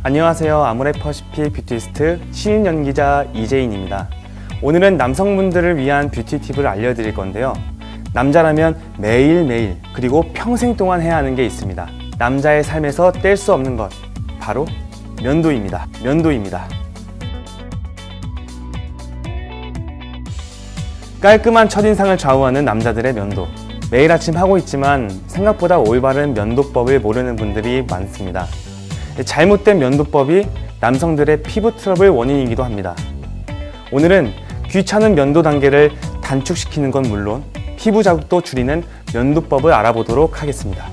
안녕하세요. 아모레퍼시픽 뷰티스트 신인 연기자 이재인입니다. 오늘은 남성분들을 위한 뷰티 팁을 알려드릴 건데요. 남자라면 매일매일 그리고 평생 동안 해야 하는 게 있습니다. 남자의 삶에서 뗄 수 없는 것, 바로 면도입니다. 깔끔한 첫인상을 좌우하는 남자들의 면도. 매일 아침 하고 있지만 생각보다 올바른 면도법을 모르는 분들이 많습니다. 잘못된 면도법이 남성들의 피부 트러블 원인이기도 합니다. 오늘은 귀찮은 면도 단계를 단축시키는 건 물론 피부 자극도 줄이는 면도법을 알아보도록 하겠습니다.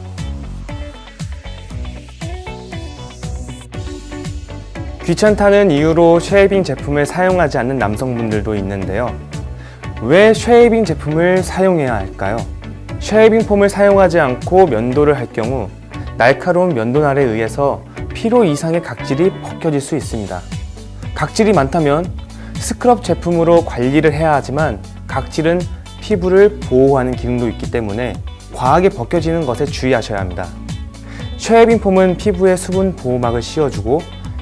귀찮다는 이유로 쉐이빙 제품을 사용하지 않는 남성분들도 있는데요. 왜 쉐이빙 제품을 사용해야 할까요? 쉐이빙 폼을 사용하지 않고 면도를 할 경우 날카로운 면도날에 의해서 필요 이상의 각질이 벗겨질 수 있습니다. 각질이 많다면 스크럽 제품으로 관리를 해야 하지만 각질은 피부를 보호하는 기능도 있기 때문에 과하게 벗겨지는 것에 주의하셔야 합니다. 쉐이빙 폼은 피부에 수분 보호막을 씌워주고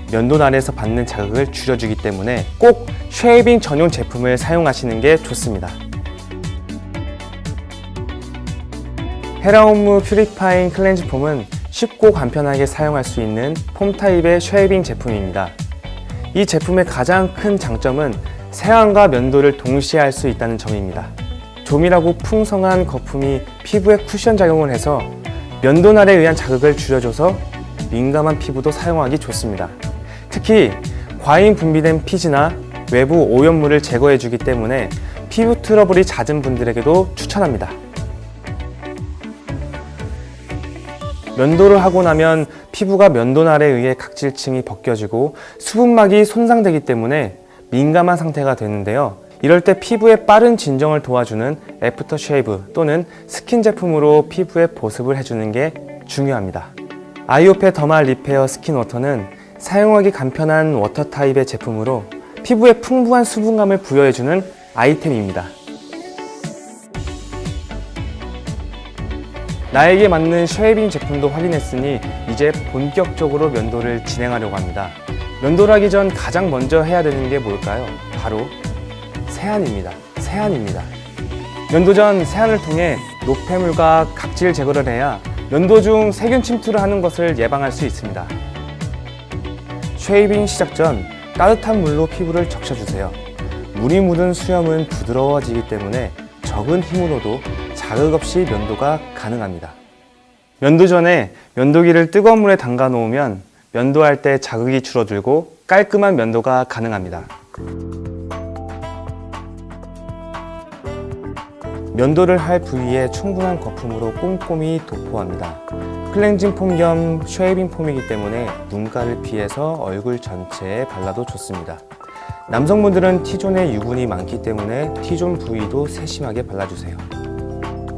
면도날에서 받는 자극을 줄여주기 때문에 꼭 쉐이빙 전용 제품을 사용하시는 게 좋습니다. 헤라온무 퓨리파잉 클렌징 폼은 쉽고 간편하게 사용할 수 있는 폼 타입의 쉐이빙 제품입니다. 이 제품의 가장 큰 장점은 세안과 면도를 동시에 할 수 있다는 점입니다. 조밀하고 풍성한 거품이 피부에 쿠션 작용을 해서 면도날에 의한 자극을 줄여줘서 민감한 피부도 사용하기 좋습니다. 특히 과잉 분비된 피지나 외부 오염물을 제거해주기 때문에 피부 트러블이 잦은 분들에게도 추천합니다. 면도를 하고 나면 피부가 면도날에 의해 각질층이 벗겨지고 수분막이 손상되기 때문에 민감한 상태가 되는데요. 이럴 때 피부에 빠른 진정을 도와주는 애프터 쉐이브 또는 스킨 제품으로 피부에 보습을 해주는 게 중요합니다. 아이오페 더말 리페어 스킨 워터는 사용하기 간편한 워터 타입의 제품으로 피부에 풍부한 수분감을 부여해주는 아이템입니다. 나에게 맞는 쉐이빙 제품도 확인했으니 이제 본격적으로 면도를 진행하려고 합니다. 면도를 하기 전 가장 먼저 해야 되는 게 뭘까요? 바로 세안입니다. 면도 전 세안을 통해 노폐물과 각질 제거를 해야 면도 중 세균 침투를 하는 것을 예방할 수 있습니다. 쉐이빙 시작 전 따뜻한 물로 피부를 적셔주세요. 물이 묻은 수염은 부드러워지기 때문에 적은 힘으로도 자극 없이 면도가 가능합니다. 면도 전에 면도기를 뜨거운 물에 담가 놓으면 면도할 때 자극이 줄어들고 깔끔한 면도가 가능합니다. 면도를 할 부위에 충분한 거품으로 꼼꼼히 도포합니다. 클렌징 폼 겸 쉐이빙 폼이기 때문에 눈가를 피해서 얼굴 전체에 발라도 좋습니다. 남성분들은 T존에 유분이 많기 때문에 T존 부위도 세심하게 발라주세요.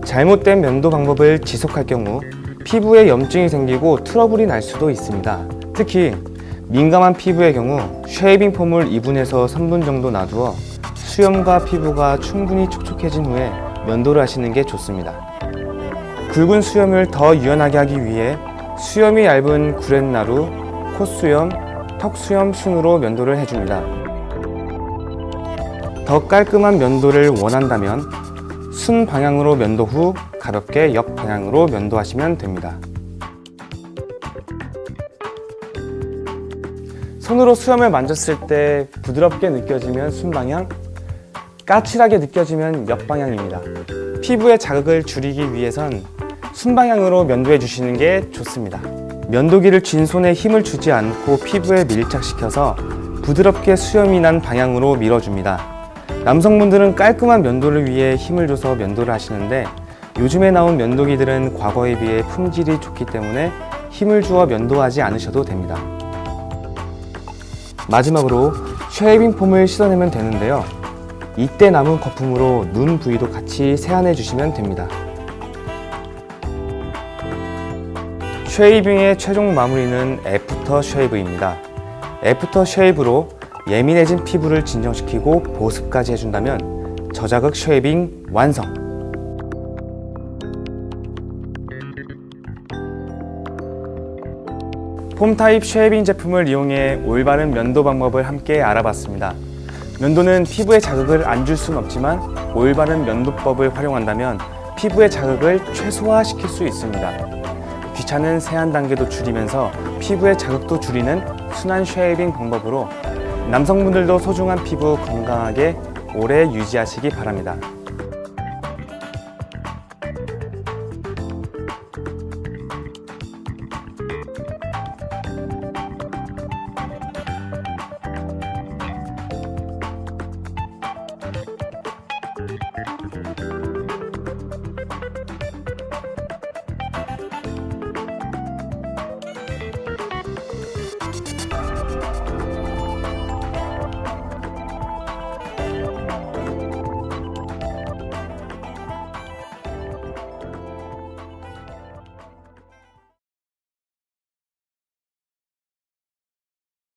잘못된 면도 방법을 지속할 경우 피부에 염증이 생기고 트러블이 날 수도 있습니다. 특히 민감한 피부의 경우 쉐이빙 폼을 2분에서 3분 정도 놔두어 수염과 피부가 충분히 촉촉해진 후에 면도를 하시는 게 좋습니다. 굵은 수염을 더 유연하게 하기 위해 수염이 얇은 구렛나루, 콧수염, 턱수염 순으로 면도를 해줍니다. 더 깔끔한 면도를 원한다면 순 방향으로 면도 후 가볍게 역방향으로 면도하시면 됩니다. 손으로 수염을 만졌을 때 부드럽게 느껴지면 순방향, 까칠하게 느껴지면 역방향입니다. 피부의 자극을 줄이기 위해선 순방향으로 면도해 주시는 게 좋습니다. 면도기를 쥔 손에 힘을 주지 않고 피부에 밀착시켜서 부드럽게 수염이 난 방향으로 밀어줍니다. 남성분들은 깔끔한 면도를 위해 힘을 줘서 면도를 하시는데 요즘에 나온 면도기들은 과거에 비해 품질이 좋기 때문에 힘을 주어 면도하지 않으셔도 됩니다. 마지막으로 쉐이빙 폼을 씻어내면 되는데요. 이때 남은 거품으로 눈 부위도 같이 세안해 주시면 됩니다. 쉐이빙의 최종 마무리는 애프터 쉐이브입니다. 애프터 쉐이브로 예민해진 피부를 진정시키고 보습까지 해준다면 저자극 쉐이빙 완성! 폼 타입 쉐이빙 제품을 이용해 올바른 면도 방법을 함께 알아봤습니다. 면도는 피부에 자극을 안 줄 수는 없지만 올바른 면도법을 활용한다면 피부의 자극을 최소화시킬 수 있습니다. 귀찮은 세안 단계도 줄이면서 피부의 자극도 줄이는 순한 쉐이빙 방법으로 남성분들도 소중한 피부 건강하게 오래 유지하시기 바랍니다.